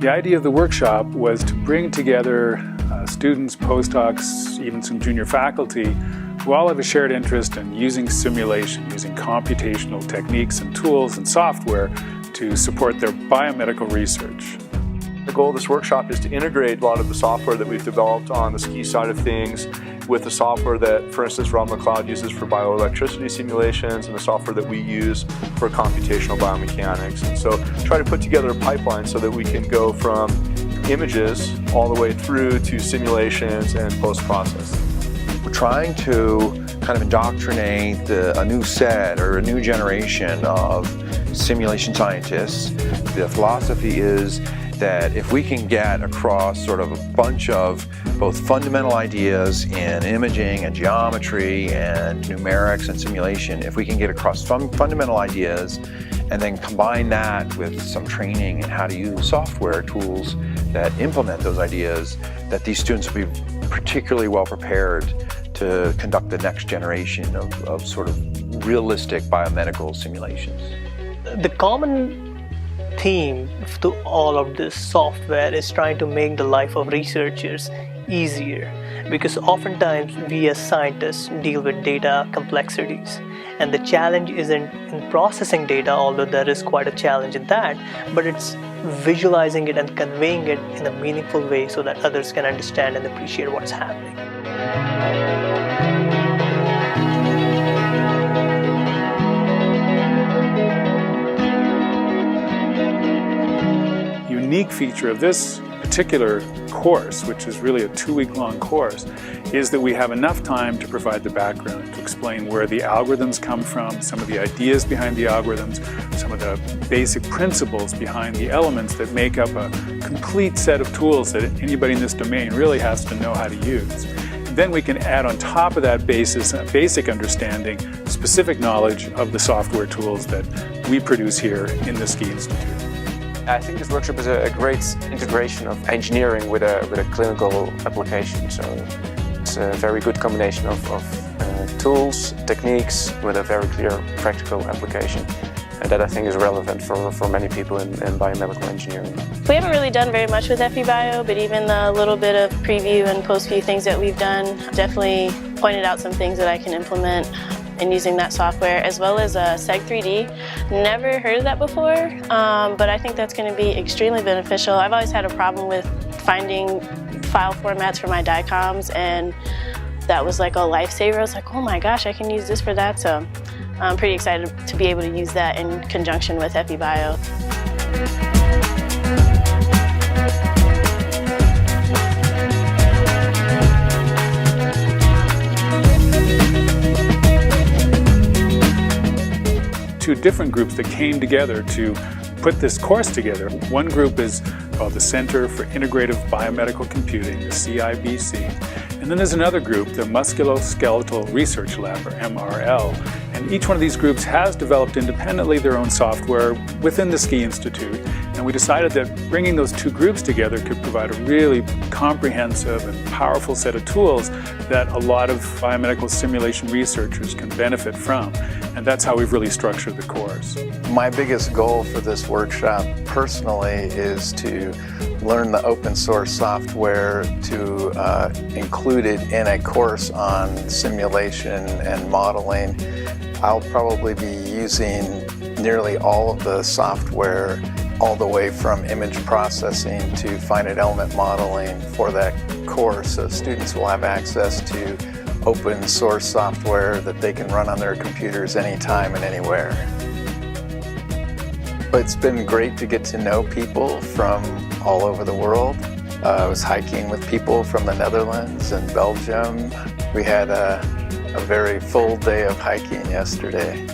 The idea of the workshop was to bring together students, postdocs, even some junior faculty who all have a shared interest in using simulation, using computational techniques and tools and software to support their biomedical research. The goal of this workshop is to integrate a lot of the software that we've developed on the ski side of things with the software that, for instance, Rob McLeod uses for bioelectricity simulations and the software that we use for computational biomechanics. And so try to put together a pipeline so that we can go from images all the way through to simulations and post-processing. We're trying to kind of indoctrinate a new set or a new generation of simulation scientists. The philosophy is that if we can get across sort of a bunch of both fundamental ideas in imaging and geometry and numerics and simulation, if we can get across fundamental ideas and then combine that with some training in how to use software tools that implement those ideas, that these students will be particularly well prepared to conduct the next generation of sort of realistic biomedical simulations. The common theme to all of this software is trying to make the life of researchers easier, because oftentimes we as scientists deal with data complexities, and the challenge isn't in processing data, although there is quite a challenge in that, but it's visualizing it and conveying it in a meaningful way so that others can understand and appreciate what's happening. Unique feature of this particular course, which is really a 2-week-long course, is that we have enough time to provide the background, to explain where the algorithms come from, some of the ideas behind the algorithms, some of the basic principles behind the elements that make up a complete set of tools that anybody in this domain really has to know how to use. Then we can add on top of that basic understanding, specific knowledge of the software tools that we produce here in the Ski Institute. I think this workshop is a great integration of engineering with a clinical application. So it's a very good combination of tools, techniques with a very clear practical application. And that I think is relevant for many people in biomedical engineering. We haven't really done very much with FEBio, but even the little bit of preview and post-view things that we've done definitely pointed out some things that I can implement in using that software, as well as Seg3D. Never heard of that before, but I think that's going to be extremely beneficial. I've always had a problem with finding file formats for my DICOMs, and that was like a lifesaver. I was like, oh my gosh, I can use this for that. So I'm pretty excited to be able to use that in conjunction with FEBio. Two different groups that came together to put this course together. One group is called the Center for Integrative Biomedical Computing, the CIBC. And then there's another group, the Musculoskeletal Research Lab, or MRL. And each one of these groups has developed independently their own software within the Ski Institute. And we decided that bringing those two groups together could provide a really comprehensive and powerful set of tools that a lot of biomedical simulation researchers can benefit from. And that's how we've really structured the course. My biggest goal for this workshop personally is to learn the open source software, to include it in a course on simulation and modeling. I'll probably be using nearly all of the software, all the way from image processing to finite element modeling for that course. So students will have access to open source software that they can run on their computers anytime and anywhere. It's been great to get to know people from all over the world. I was hiking with people from the Netherlands and Belgium. We had a very full day of hiking yesterday.